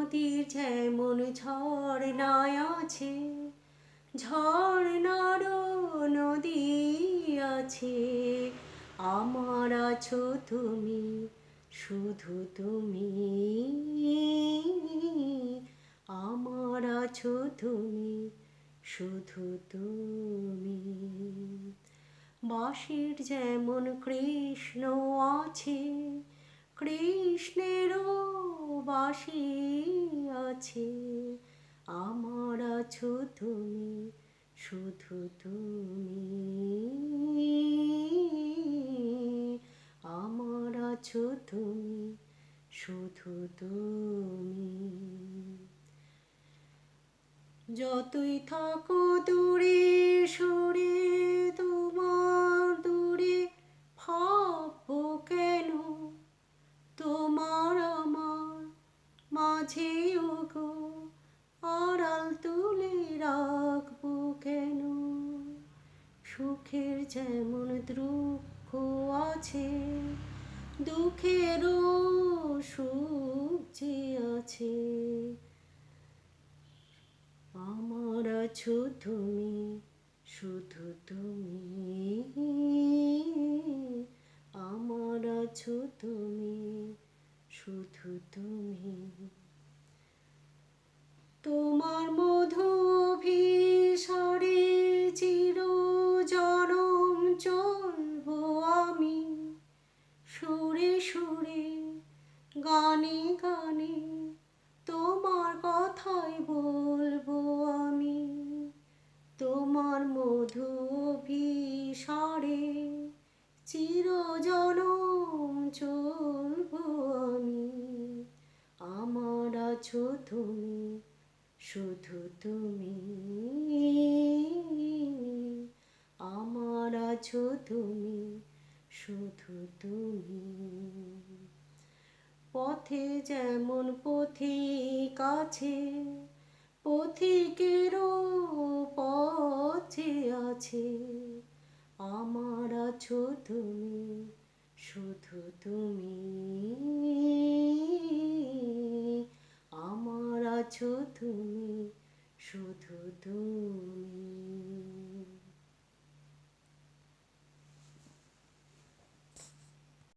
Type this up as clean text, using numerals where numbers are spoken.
নদীর যেমন ঝর্ণায় আছে, ঝর্ণারও নদী আছে, আমার আছো তুমি, শুধু তুমি, আমার আছো তুমি, শুধু তুমি। বাঁশির যেমন কৃষ্ণ আছে, কৃষ্ণেরও বাঁশি আছে, আমার আছো তুমি, শুধু তুমি, আমার আছো তুমি, শুধু তুমি। যতই থাকো দূরে সরে, তোমার দূরে ভাববো কেন, তোমার আমার মাঝেও গো আড়াল তুলে রাখবো কেন। সুখের যেমন দুঃখ আছে, দুঃখেরও সুখ যে আছে, আমার আছো তুমি, শুধু তুমি, আমার আছো তুমি, শুধু তুমি। তোমার মধু অভিসারে চির জনম চলবো আমি, সুরে সুরে গানে গানে তোমার কথাই বলবো আমি। তোমার মধু অভিসারে চির জনম চলবো আমি, আমার আছো তুমি, শুধু তুমি, আমার আছো তুমি, শুধু তুমি। পথে যেমন পথিক আছে, পথিকেরও পথে আছে, আমার আছো তুমি, শুধু তুমি, আমার আছো তুমি, শুধু তুমি।